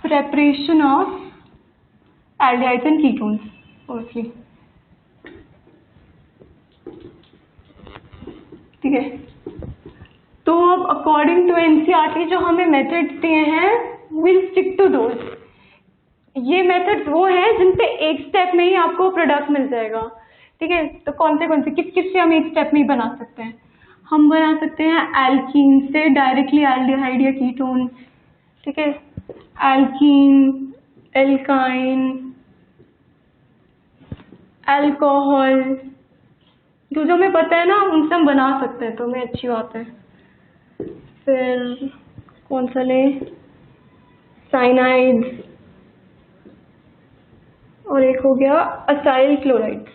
preparation of aldehydes and ketones obviously. ठीक है, तो अब अकॉर्डिंग टू एनसीईआरटी जो हमें मेथड्स दिए हैं विल स्टिक टू दोज. ये मेथड्स वो हैं जिन पे एक स्टेप में ही आपको प्रोडक्ट मिल जाएगा. ठीक है, तो कौन से किस से हम एक स्टेप में ही बना सकते हैं. हम बना सकते हैं एल्कीन से डायरेक्टली एल्डिहाइड या कीटोन. ठीक है, एल्कीन, एल्काइन, अल्कोहल, जो हमें पता है ना उनसे हम बना सकते हैं, तो हमें अच्छी बात है. फिर कौन सा ले, साइनाइड्स, और एक हो गया असाइल क्लोराइड.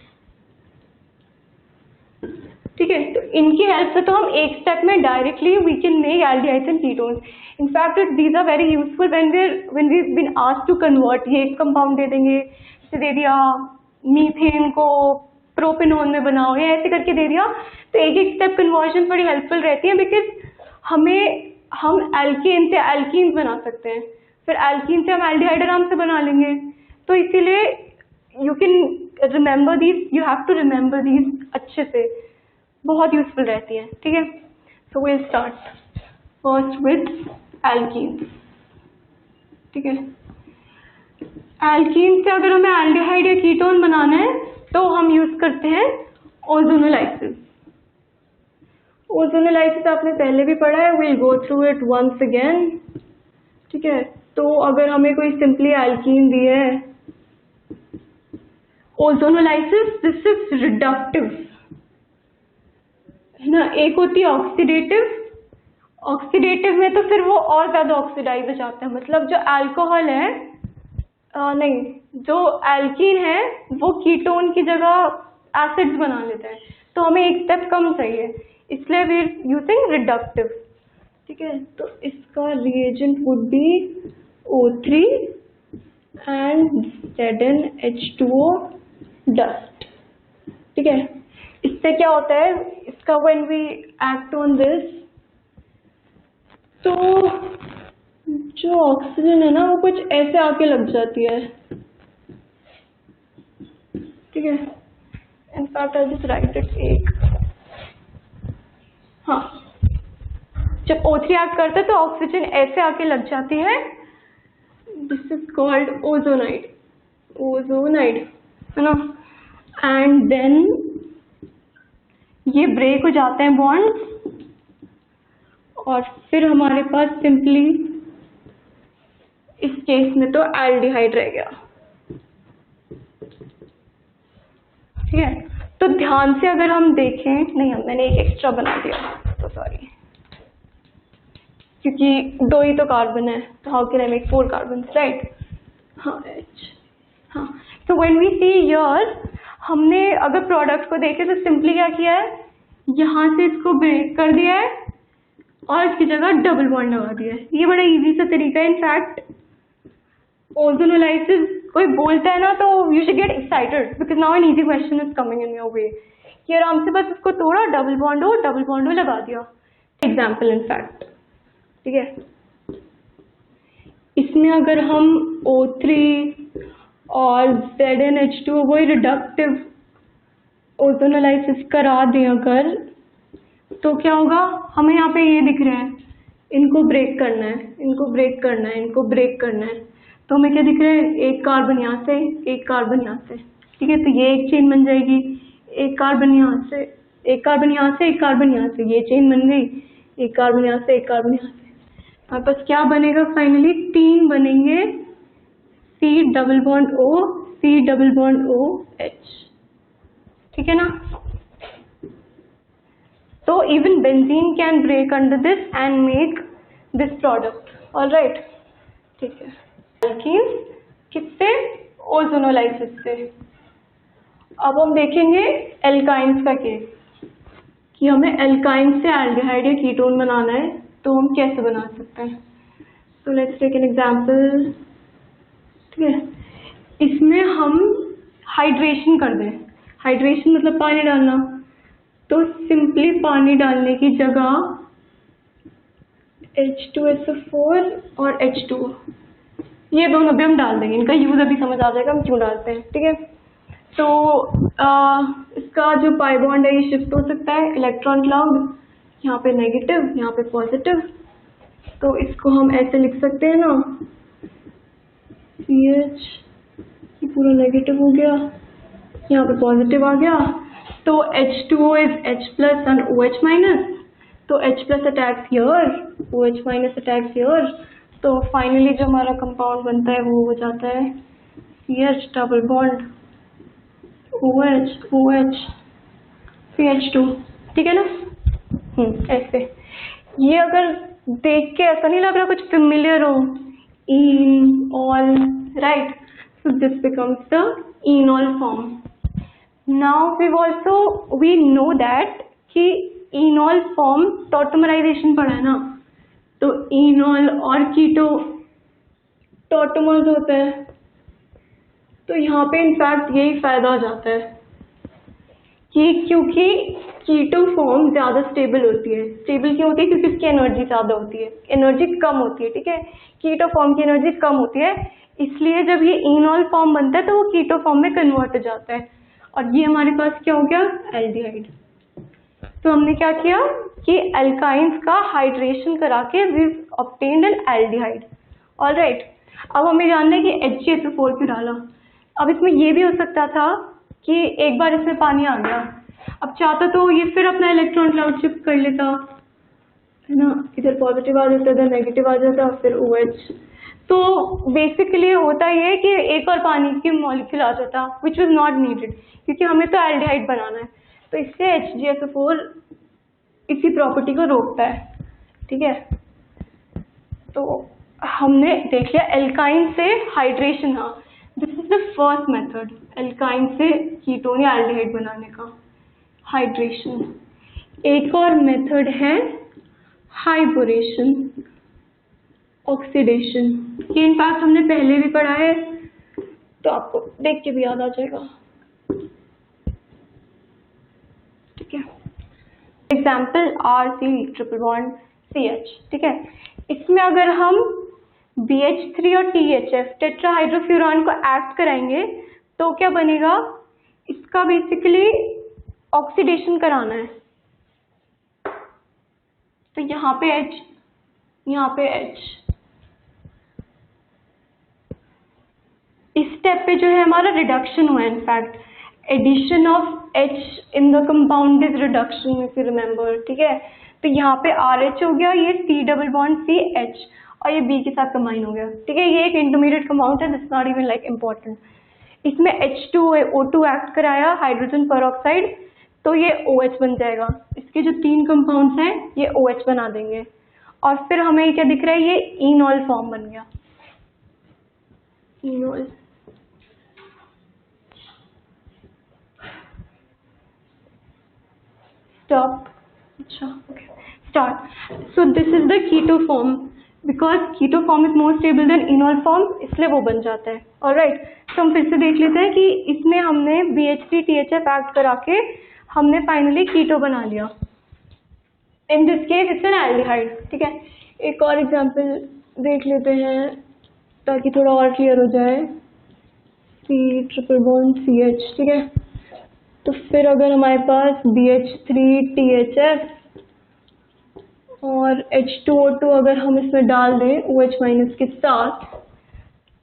ठीक है, तो इनकी हेल्प से तो हम एक स्टेप में directly we can make aldehydes and ketones. In fact these are very useful when we been asked to convert. ये एक कंपाउंड दे देंगे, जैसे दे दिया मीथेन को प्रोपेनॉन में बनाओ या ऐसे करके दे दिया, तो एक एक स्टेप कन्वर्जन बड़ी हेल्पफुल रहती है बिकॉज हम एल्केन से एल्कीन्स बना सकते हैं, फिर एल्कीन से हम एल्डिहाइड आराम से बना लेंगे. तो इसीलिए you can remember these, you have to remember these अच्छे से, बहुत यूजफुल रहती है. ठीक है, so will start first with alkenes. ठीक है, एल्कीन से अगर हमें एल्डिहाइड या कीटोन बनाना है तो हम यूज करते हैं ओजोनोलाइसिस. ओजोनोलाइसिस आपने पहले भी पढ़ा है, will go through it once again. ठीक है, तो अगर हमें कोई सिंपली एल्कीन दी है, ओजोनोलाइसिस दिस इज रिडक्टिव है ना. एक होती है ऑक्सीडेटिव. ऑक्सीडेटिव में तो फिर वो और ज्यादा ऑक्सीडाइज हो जाता है, मतलब जो अल्कोहल है नहीं, जो एल्कीन है वो कीटोन की जगह एसिड्स बना लेता है, तो हमें एक स्टेप कम चाहिए, इसलिए वी आर यूजिंग रिडक्टिव. ठीक है, तो इसका reagent would be O3 and ZnH2O dust. ठीक है, इससे क्या होता है, इसका when we act on this, तो जो ऑक्सीजन है ना वो कुछ ऐसे आके लग जाती है. ठीक है, in fact I just right it एक. हाँ, जब O3 एक्ट करता है तो ऑक्सीजन ऐसे आके लग जाती है. This is called ozonide. Ozonide है ना. एंड देन ये ब्रेक हो जाते हैं बॉन्ड्स, और फिर हमारे पास सिंपली इस केस में तो एल्डिहाइड रह गया. ठीक है, तो ध्यान से अगर हम देखें, नहीं मैंने एक एक्स्ट्रा बना दिया, तो सॉरी, क्योंकि 2 ही तो कार्बन है, तो how can I make 4 carbon, right. हाँ H. हाँ, तो व्हेन वी सी हियर, हमने अगर प्रोडक्ट को देखे तो सिंपली क्या किया है, यहाँ से इसको ब्रेक कर दिया है और इसकी जगह डबल बॉन्ड लगा दिया है. ये बड़ा इजी सा तरीका है. इनफैक्ट ओजोनोलाइसिस कोई बोलता है ना तो you should get excited because now an easy question is coming in your way, कि आराम से बस इसको तोड़ा, डबल बॉन्ड हो लगा दिया. Example in fact. ठीक है, इसमें अगर हम O3 और ZnH2 वही रिडक्टिव ओजोनोलाइसिस करा दें अगर, तो क्या होगा, हमें यहाँ पे ये दिख रहा है, इनको ब्रेक करना है, इनको ब्रेक करना है, इनको ब्रेक करना है, तो हमें क्या दिख रहा है, एक कार्बन यहाँ से, एक कार्बन यहाँ से. ठीक है, तो ये एक चेन बन जाएगी, एक कार्बन यहाँ से, एक कार्बन यहाँ से, एक कार्बन यहाँ से, ये चेन बन गई, एक कार्बन यहाँ से, एक कार्बन यहाँ से. हमारे पास क्या बनेगा फाइनली, 3 बनेंगे, C double bond O, C double bond O H. ठीक है ना. तो even benzene can break under this and make this product. All right. ठीक है. Alkenes किससे, ओजोनोलाइसिस से. अब हम देखेंगे एल्काइंस का केस, कि हमें एल्काइन से एल्डिहाइड या कीटोन बनाना है तो हम कैसे बना सकते हैं. तो लेट्स टेक एन एग्जांपल. ठीक है, इसमें हम हाइड्रेशन कर दें. हाइड्रेशन मतलब पानी डालना, तो सिंपली पानी डालने की जगह H2SO4 और H2O. ये दोनों भी हम डाल देंगे, इनका यूज अभी समझ आ जाएगा हम क्यों डालते हैं, ठीक है। तो इसका जो पाई बॉन्ड है ये शिफ्ट हो सकता है, इलेक्ट्रॉन क्लाउड, यहाँ पे नेगेटिव, यहाँ पे पॉजिटिव। तो इसको हम ऐसे लिख सकते हैं ना, CH, ये पूरा नेगेटिव हो गया, यहाँ पे पॉजिटिव आ गया। तो H2O is H plus and OH minus, तो H plus attacks here, OH minus attacks here. तो फाइनली जो हमारा कंपाउंड बनता है वो हो जाता है CH double bond OH OH CH2, ठीक है ना। ऐसे ये अगर देख के ऐसा नहीं लग रहा कुछ फेमिलियर हो, enol, right? So this becomes the enol form. Now we know that कि enol form tautomerization पढ़ा है ना, तो enol और कीटो टॉटोमर्स होते हैं। तो यहाँ पे इनफैक्ट यही फायदा हो जाता है कि क्योंकि कीटो फॉर्म ज़्यादा स्टेबल होती है। स्टेबल क्यों होती है? क्योंकि इसकी एनर्जी ज़्यादा होती है, एनर्जी कम होती है, ठीक है। कीटो फॉर्म की एनर्जी कम होती है, इसलिए जब ये इनॉल फॉर्म बनता है तो वो कीटो फॉर्म में कन्वर्ट हो जाता है। और ये हमारे पास क्या हो गया? एल्डिहाइड। तो हमने क्या किया कि एल्काइंस का हाइड्रेशन करा के we obtained an aldehyde. Alright, अब हमें जानना है कि HCl4 क्यों डाला। अब इसमें ये भी हो सकता था कि एक बार इसमें पानी आ गया, अब चाहता तो ये फिर अपना इलेक्ट्रॉन क्लाउड शिफ्ट कर लेता है ना, इधर पॉजिटिव आ जाता, इधर नेगेटिव आ जाता, फिर OH। तो बेसिकली होता ये है कि एक और पानी की मॉलिक्यूल आ जाता, विच वॉज नॉट नीडेड, क्योंकि हमें तो एल्डिहाइड बनाना है। तो इससे HCl4 इसी प्रॉपर्टी को रोकता है, ठीक है। तो हमने देख लिया एल्काइन से हाइड्रेशन। हाँ, this is the first method, alkyne से कीटोन या एल्डिहाइड बनाने का, हाइड्रेशन। एक और मेथड है हाइबोरेशन, ऑक्सीडेशन। ये इनफैक्ट हमने पहले भी पढ़ा है, तो आपको देख के भी याद आ जाएगा, ठीक है। Example RC triple bond CH, ठीक है। इसमें अगर हम BH3 और THF टेट्राहाइड्रोफ्यूरान को एक्ट कराएंगे तो क्या बनेगा? इसका बेसिकली ऑक्सीडेशन कराना है। तो यहाँ पे H, यहाँ पे H। इस स्टेप पे जो है हमारा रिडक्शन हुआ है, in fact addition of H in the compound is reduction, if you remember, ठीक है। तो यहाँ पे RH हो गया, ये C डबल बॉन्ड CH, और ये B के साथ कंबाइन हो गया, ठीक है। ये एक इंटरमीडिएट कंपाउंड है, this not even like important. इसमें H2O2 एक्ट कराया, हाइड्रोजन पेरोक्साइड, तो ये OH बन जाएगा। इसके जो 3 कंपाउंड्स हैं ये OH बना देंगे, और फिर हमें क्या दिख रहा है? ये इनॉल फॉर्म बन गया, इनॉल। स्टॉप, अच्छा, okay, start. So this is the keto form, because keto form is more stable than enol form, इसलिए वो बन जाता है। ऑलराइट, तो हम फिर से देख लेते हैं कि इसमें हमने BH3 THF एक्ट करा के हमने फाइनली कीटो बना लिया। In this case it's an aldehyde, ठीक है। एक और एग्जांपल देख लेते हैं ताकि थोड़ा और क्लियर हो जाए। C ट्रिपल बॉन्ड CH, ठीक है। तो फिर अगर हमारे पास BH3 THF और H2O2 अगर हम इसमें डाल दें OH माइनस के साथ,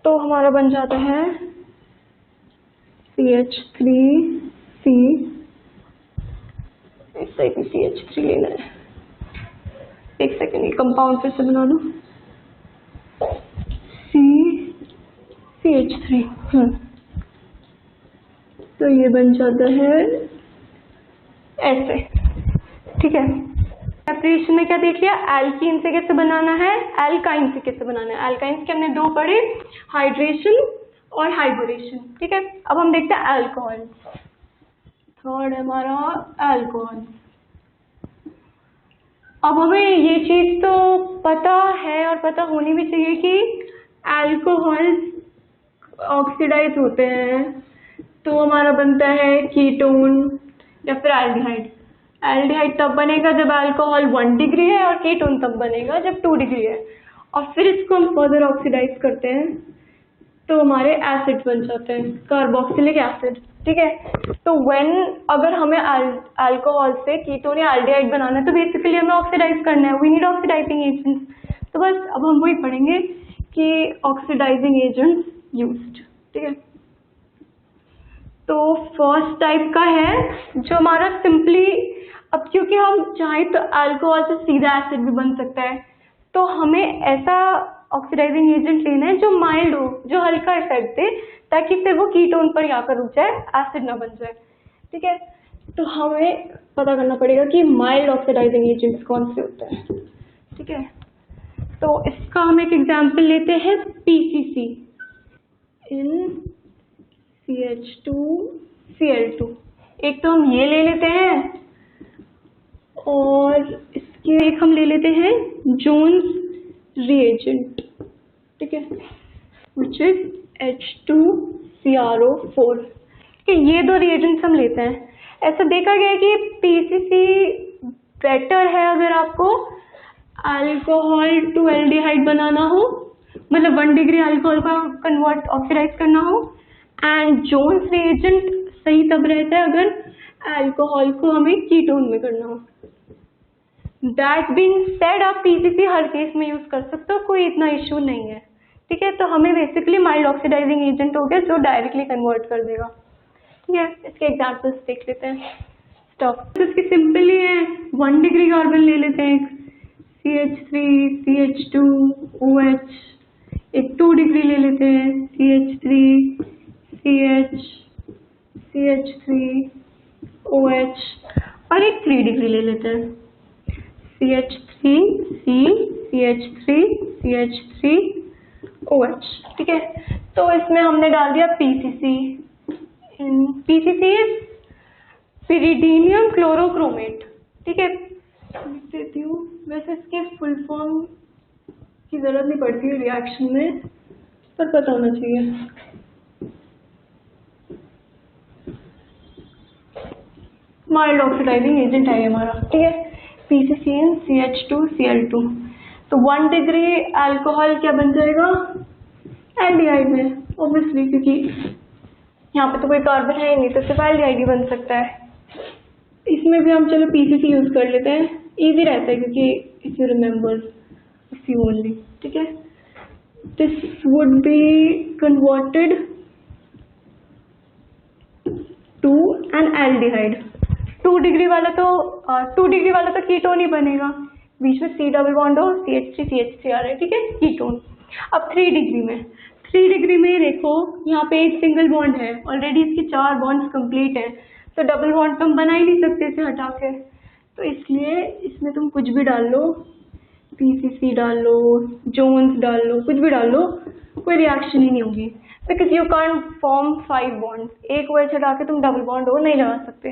तो हमारा बन जाता है CH3C। इस टाइप में CH3 लेना है, एक सेकेंड, ये कंपाउंड फिर से बना लूँ, CH3। तो ये बन जाता है ऐसे, ठीक है। सेपरेशन में क्या देख लिया? एल्कीन से कैसे बनाना है, एल्काइन से कैसे बनाना है। एल्काइन के हमने 2 पढ़े, हाइड्रेशन और हाइबोरेशन, ठीक है। अब हम देखते हैं अल्कोहल। थर्ड है हमारा अल्कोहल। अब हमें ये चीज तो पता है और पता होनी भी चाहिए कि अल्कोहल ऑक्सीडाइज होते हैं, तो हमारा बनता है कीटोन या फिर एल्डिहाइड। एल्डिहाइड तब बनेगा जब अल्कोहल 1 डिग्री है, और कीटोन तब बनेगा जब 2 डिग्री है। और फिर इसको हम फर्दर ऑक्सीडाइज करते हैं तो हमारे एसिड बन जाते हैं, कार्बोक्सिलिक एसिड। ठीक है, तो अगर हमें अल्कोहल से कीटोन या एल्डिहाइड बनाना है तो बेसिकली हमें ऑक्सीडाइज करना है, वी नीड ऑक्सीडाइजिंग एजेंट्स। तो बस अब हम वही पढ़ेंगे कि ऑक्सीडाइजिंग एजेंट्स यूज्ड। ठीक है, तो फर्स्ट टाइप का है जो हमारा सिंपली, अब क्योंकि हम चाहें तो अल्कोहल से सीधा एसिड भी बन सकता है, तो हमें ऐसा ऑक्सीडाइजिंग एजेंट लेना है जो माइल्ड हो, जो हल्का इफेक्ट दे, ताकि फिर वो कीटोन पर जाकर रुक जाए, एसिड ना बन जाए। ठीक है, तो हमें पता करना पड़ेगा कि माइल्ड ऑक्सीडाइजिंग एजेंट्स कौन से होते हैं। ठीक है, तो इसका हम एक एग्जांपल लेते हैं PCC इन CH2Cl2। एक तो हम ये ले लेते हैं और इसके एक हम ले लेते हैं जोन्स रिएजेंट। ठीक है, विच इज H2CrO4। ये दो रिएजेंट्स हम लेते हैं। ऐसा देखा गया है कि PCC बेटर है अगर आपको अल्कोहल टू एल्डिहाइड बनाना हो, मतलब 1 डिग्री अल्कोहल का कन्वर्ट ऑक्सीडाइज करना हो, एंड जोन्स रिएजेंट सही तब रहता है अगर अल्कोहल को हमें कीटोन में करना हो। दैट बीइंग सेड, आप PCC हर केस में यूज कर सकते हो, कोई इतना इश्यू नहीं है। ठीक है, तो हमें बेसिकली माइल्ड ऑक्सीडाइजिंग एजेंट हो गया जो डायरेक्टली कन्वर्ट कर देगा। ठीक है, इसके एग्जांपल्स देख लेते हैं। स्टॉप, इसकी सिंपल ही है, 1 डिग्री कार्बन ले लेते हैं, CH3 CH2OH। एक 2 डिग्री ले लेते हैं, CH3 CH CH3OH, और एक 3 डिग्री ले लेते हैं, CH3C CH3 CH3OH। ठीक है, तो इसमें हमने डाल दिया PCC। PCC इज पिरिडीनियम क्लोरोक्रोमेट। ठीक है, लिख देती हूँ, वैसे इसके फुल फॉर्म की जरूरत नहीं पड़ती है रिएक्शन में, पर पता होना चाहिए। माइल्ड ऑक्सीडाइजिंग एजेंट है हमारा। ठीक है, PCC इन CH2Cl2। तो 1 डिग्री अल्कोहल क्या बन जाएगा, एल्डिहाइड में, ऑब्वियसली, क्योंकि यहाँ पे तो कोई कार्बन है ही नहीं, तो सिर्फ एल्डिहाइड ही बन सकता है। इसमें भी हम चलो PCC यूज कर लेते हैं, इजी रहता है क्योंकि if you remember few only। ठीक है, this would be converted to an aldehyde. 2 degree वाला तो कीटोन ही बनेगा, बीच में C डबल बॉन्ड हो, CH3 CH3 आ रहा है। ठीक है, कीटोन। अब 3 डिग्री में देखो, यहाँ पे एक सिंगल बॉन्ड है, ऑलरेडी इसके 4 बॉन्ड्स कंप्लीट है, तो डबल बॉन्ड तुम बना ही नहीं सकते इसे हटा के, तो इसलिए इसमें तुम कुछ भी डाल लो, PCC डाल लो, जोन्स डाल लो, कुछ भी डाल लो, कोई रिएक्शन ही नहीं होगी, because you can't form 5 bonds. एक OH हटा के तुम डबल बॉन्ड हो नहीं लगा सकते।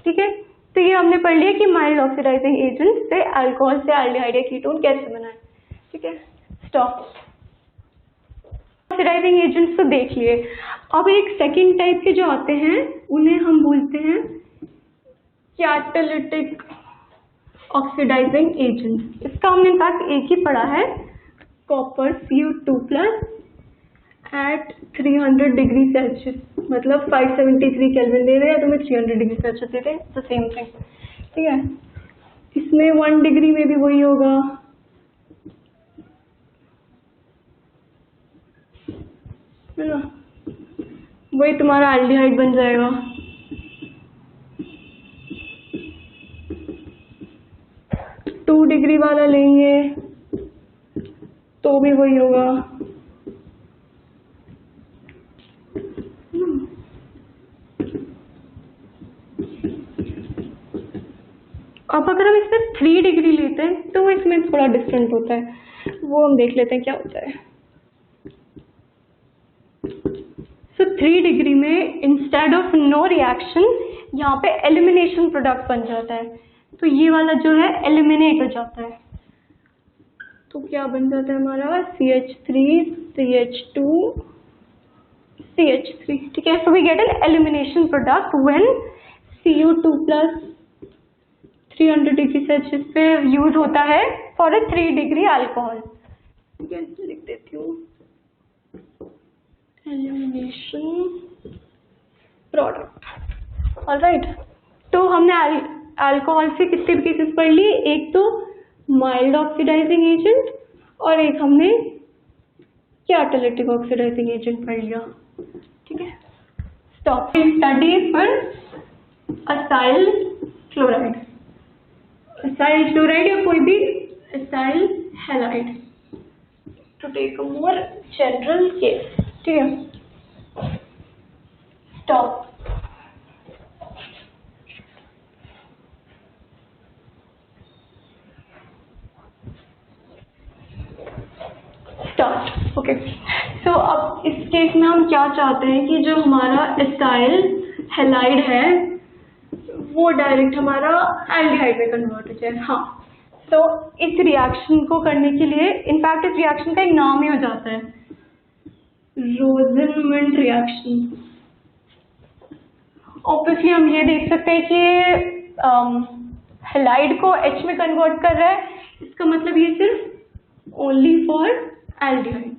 ठीक है, तो ये हमने पढ़ लिया कि माइल्ड ऑक्सीडाइजिंग एजेंट से अल्कोहल से एल्डिहाइड या कीटोन कैसे बनाए। ठीक है, स्टॉप। ऑक्सीडाइजिंग एजेंट्स तो देख लिए, अब एक सेकेंड टाइप के जो आते हैं उन्हें हम बोलते हैं कैटालिटिक ऑक्सीडाइजिंग एजेंट्स। इसका हमने इनफैक्ट एक ही पढ़ा है, copper Cu2+ eight 300 degree Celsius, मतलब 573 केल्विन दे रहे हैं, तुम्हें 300 डिग्री सेल्सियस दे रहे हैं, तो सेम थिंग। ठीक है, इसमें 1 डिग्री में भी वही होगा, है ना, वही तुम्हारा एल्डिहाइड बन जाएगा। टू डिग्री वाला लेंगे तो भी वही होगा। अब अगर हम इसमें 3 डिग्री लेते हैं तो इसमें थोड़ा डिफरेंट होता है, वो हम देख लेते हैं क्या होता है। So 3 डिग्री में इंस्टेड ऑफ नो रिएक्शन यहाँ पे एलिमिनेशन प्रोडक्ट बन जाता है, तो ये वाला जो है एलिमिनेट हो जाता है, तो क्या बन जाता है हमारा CH3 CH2 CH3। ठीक है, so we get an elimination product when Cu2+ 300 degree Celsius पे यूज होता है फॉर ए 3 डिग्री अल्कोहल। ठीक है, लिख देती हूँ एलिमिनेशन प्रोडक्ट। ऑलराइट, तो हमने अल्कोहल से कितने केसेस पढ़ लिए, एक तो माइल्ड ऑक्सीडाइजिंग एजेंट और एक हमने कैटालिटिक ऑक्सीडाइजिंग एजेंट पढ़ लिया। ठीक है, stop. Study for acyl chloride, acyl chloride या कोई भी acyl halide, to take a more general case. ठीक है, स्टॉप। स्टार्ट। ओके, सो अब इस केस में हम क्या चाहते हैं कि जो हमारा एसाइल हैलाइड है वो डायरेक्ट हमारा एल्डिहाइड में कन्वर्ट हो जाए। हाँ, तो इस रिएक्शन को करने के लिए, इनफैक्ट इस रिएक्शन का एक नाम ही हो जाता है रोजेनमेंट रिएक्शन। ऑब्वियसली हम ये देख सकते हैं कि हैलाइड को H में कन्वर्ट कर रहा है, इसका मतलब ये सिर्फ only for aldehyde,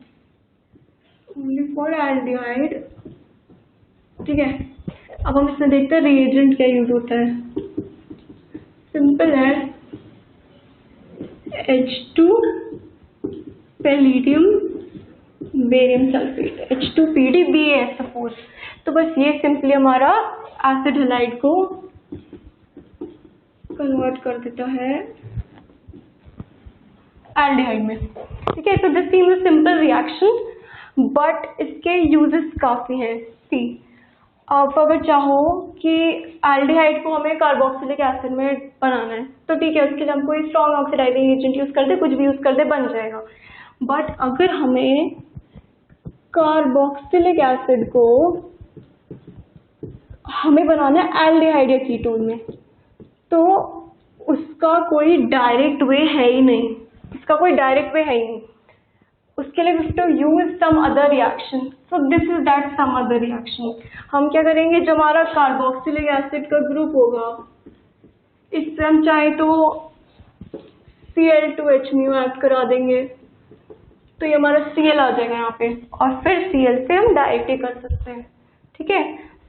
only for aldehyde. ठीक है, अब हम इसमें देखते हैं रिएजेंट क्या यूज होता है। सिंपल है, H2 palladium barium sulphate, H2PdBaSO4। तो बस ये सिंपली हमारा एसिड हैलाइड को कन्वर्ट कर देता है एल्डिहाइड में। ठीक है, तो this seems a simple reaction but इसके यूजेस काफी हैं। सी, आप अगर चाहो कि एल्डिहाइड को हमें कार्बोक्सिलिक एसिड में बनाना है तो ठीक है, उसके लिए हम कोई स्ट्रॉन्ग ऑक्सीडाइजिंग एजेंट यूज कर दे, कुछ भी यूज कर दे, बन जाएगा। बट अगर हमें कार्बोक्सिलिक एसिड को हमें बनाना है एल्डिहाइड या कीटोन में, तो उसका कोई डायरेक्ट वे है ही नहीं, इसका कोई डायरेक्ट वे है ही नहीं। उसके लिए we have to use some other reaction, so this is that some other reaction. हम क्या करेंगे, जो हमारा कार्बोक्सिलिक एसिड का ग्रुप होगा, इससे हम चाहे तो Cl2H म्यू ऐड करा देंगे, तो ये हमारा Cl आ जाएगा यहाँ पे, और फिर Cl से हम डायरेक्ट ही कर सकते हैं। ठीक है,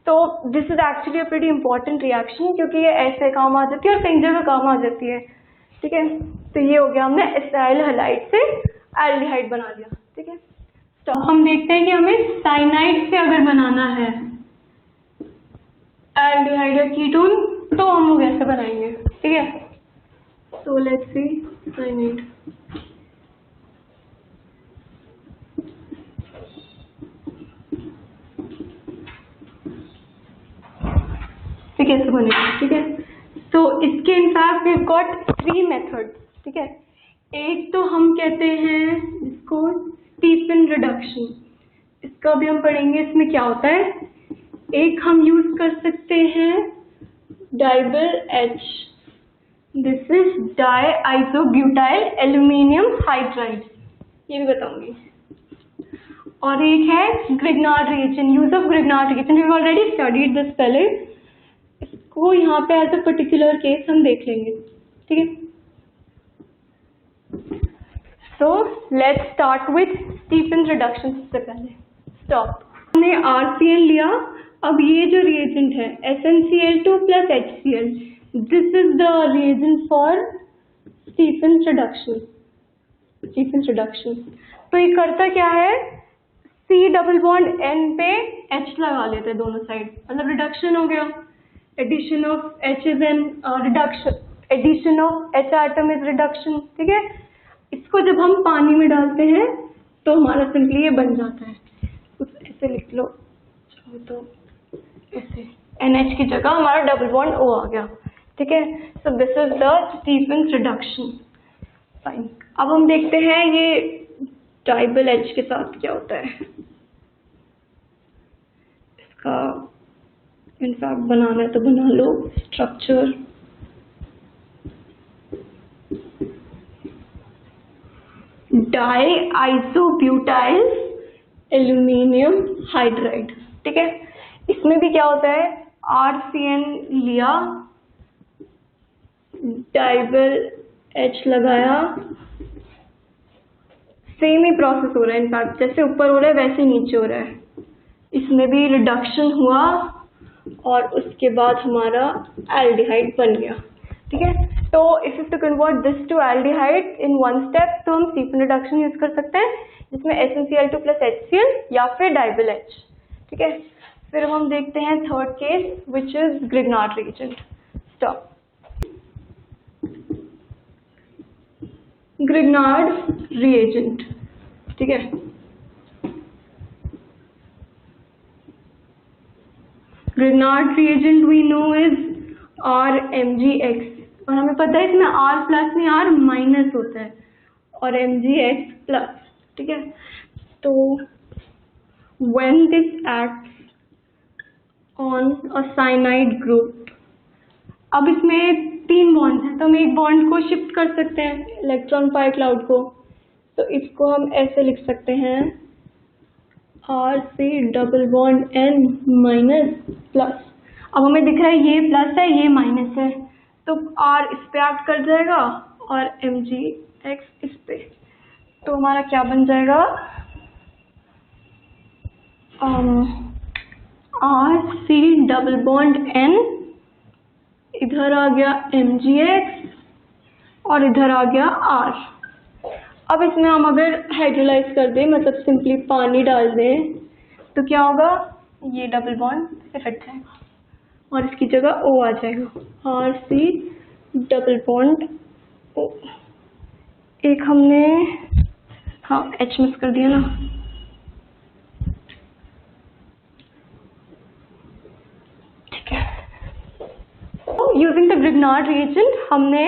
तो this is actually a pretty important reaction, क्योंकि ये ऐसे काम आ जाती है और कई जगह काम आ जाती है। ठीक है, तो ये हो गया, हमने एसाइल हैलाइड से एल्डिहाइड बना लिया। ठीक है, तो हम देखते हैं कि हमें साइनाइड से अगर बनाना है एल्डिहाइड या कीटोन तो हम वो कैसे बनाएंगे। ठीक है, so let's see cyanide। कैसे बनेगा। ठीक है, तो इसके इनफैक्ट वी गॉट 3 मेथड्स। ठीक है, एक तो हम कहते हैं इसको स्टीफन रिडक्शन, इसका भी हम पढ़ेंगे, इसमें क्या होता है। एक हम यूज कर सकते हैं DIBAL H, this is di isobutyl aluminium hydride, ये भी बताऊंगी। और एक है Grignard reagent, use of Grignard reagent, we already studied this पहले, इसको यहाँ पे एज अ पर्टिकुलर केस हम देख लेंगे। ठीक है, so let's start with Stephen reduction. सबसे पहले स्टॉप, हमने RCN लिया, अब ये जो रिएजेंट है SnCl2 + HCl, this is the reagent for Stephen reduction. Stephen reduction तो ये करता क्या है, C डबल बॉन्ड N पे H लगा लेते हैं दोनों साइड, मतलब रिडक्शन हो गया। Addition of H is an reduction, addition of H item is reduction. ठीक है, इसको जब हम पानी में डालते हैं तो हमारा सिंपली ये बन जाता है, कुछ ऐसे लिख लो तो ऐसे NH की जगह हमारा डबल बॉन्ड O आ गया। ठीक है, so this is the Stephen reduction. Fine, अब हम देखते हैं ये डाइबल H के साथ क्या होता है। इसका इनफैक्ट बनाना है तो बना लो structure. Di isobutyl aluminium hydride. ठीक है, इसमें भी क्या होता है, RCN लिया, डाइबल H लगाया, सेम ही प्रोसेस हो रहा है, इनफैक्ट जैसे ऊपर हो रहा है वैसे नीचे हो रहा है। इसमें भी रिडक्शन हुआ और उसके बाद हमारा एल्डिहाइड बन गया। ठीक है, तो if you to convert this to aldehyde in one step तो हम सीफन रिडक्शन यूज कर सकते हैं, जिसमें SnCl2 प्लस HCl या फिर डाइविल H। ठीक है, फिर हम देखते हैं third case which is Grignard reagent. Stop. Grignard reagent, ठीक है, Grignard reagent we know is RMgX, और हमें पता है इसमें R प्लस नहीं R माइनस होता है, और MgX प्लस। ठीक है, तो when this acts on a cyanide group, अब इसमें 3 बॉन्ड्स हैं, तो हम एक बॉन्ड को शिफ्ट कर सकते हैं इलेक्ट्रॉन पाई क्लाउड को, तो इसको हम ऐसे लिख सकते हैं RC double bond N minus plus. अब हमें दिख रहा है ये प्लस है ये माइनस है, तो R इस पे एक्ट कर जाएगा और MgX इस पे, तो हमारा क्या बन जाएगा RC डबल बॉन्ड N, इधर आ गया MgX और इधर आ गया R। अब इसमें हम अगर हाइड्रोलाइज कर दें, मतलब सिंपली पानी डाल दें, तो क्या होगा, ये डबल बॉन्ड से हट जाएगा और इसकी जगह O आ जाएगा, RC डबल बॉन्ड O। एक हमने हाँ H मिस कर दिया ना, ठीक है। यूजिंग द ग्रिग्नार्ड रिएजेंट हमने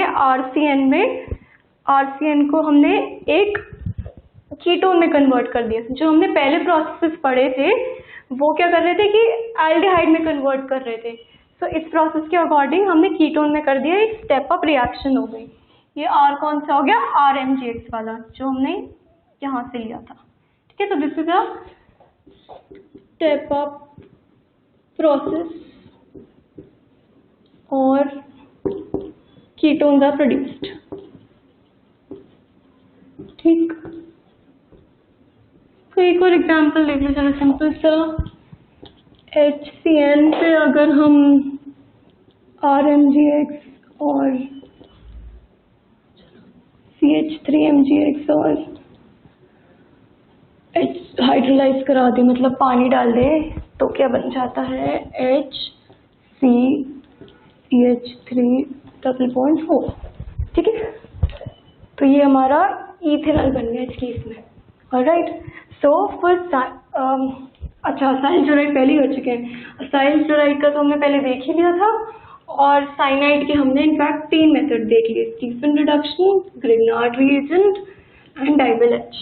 RCN को हमने एक कीटोन में कन्वर्ट कर दिया। जो हमने पहले प्रोसेसेस पढ़े थे वो क्या कर रहे थे कि एल्डिहाइड में कन्वर्ट कर रहे थे, तो इस प्रोसेस के अकॉर्डिंग हमने कीटोन में कर दिया, एक स्टेप अप रिएक्शन हो गई। ये R कौन सा हो गया, RMgX वाला जो हमने यहाँ से लिया था। ठीक है, तो this is a step up process और कीटोन्स आर प्रोड्यूस्ड। ठीक, तो एक और एग्जाम्पल देख लो, चलो सिंपल सा। HCN पे अगर हम RMgX और CH3MgX और H हाइड्रोलाइज करा दे, मतलब पानी डाल दे, तो क्या बन जाता है, HCCH3 डबल बॉन्ड O। ठीक है, तो ये हमारा इथेनॉल बन गया इस केस में। ऑलराइट, सो फर्स्ट अच्छा असाइल क्लोराइड पहले ही हो चुके हैं। असाइल क्लोराइड का तो हमने पहले देख ही लिया था, और साइनाइड के हमने इनफैक्ट 3 मेथड देख लिए, Stephen reduction, Grignard reagent and DIBAL H।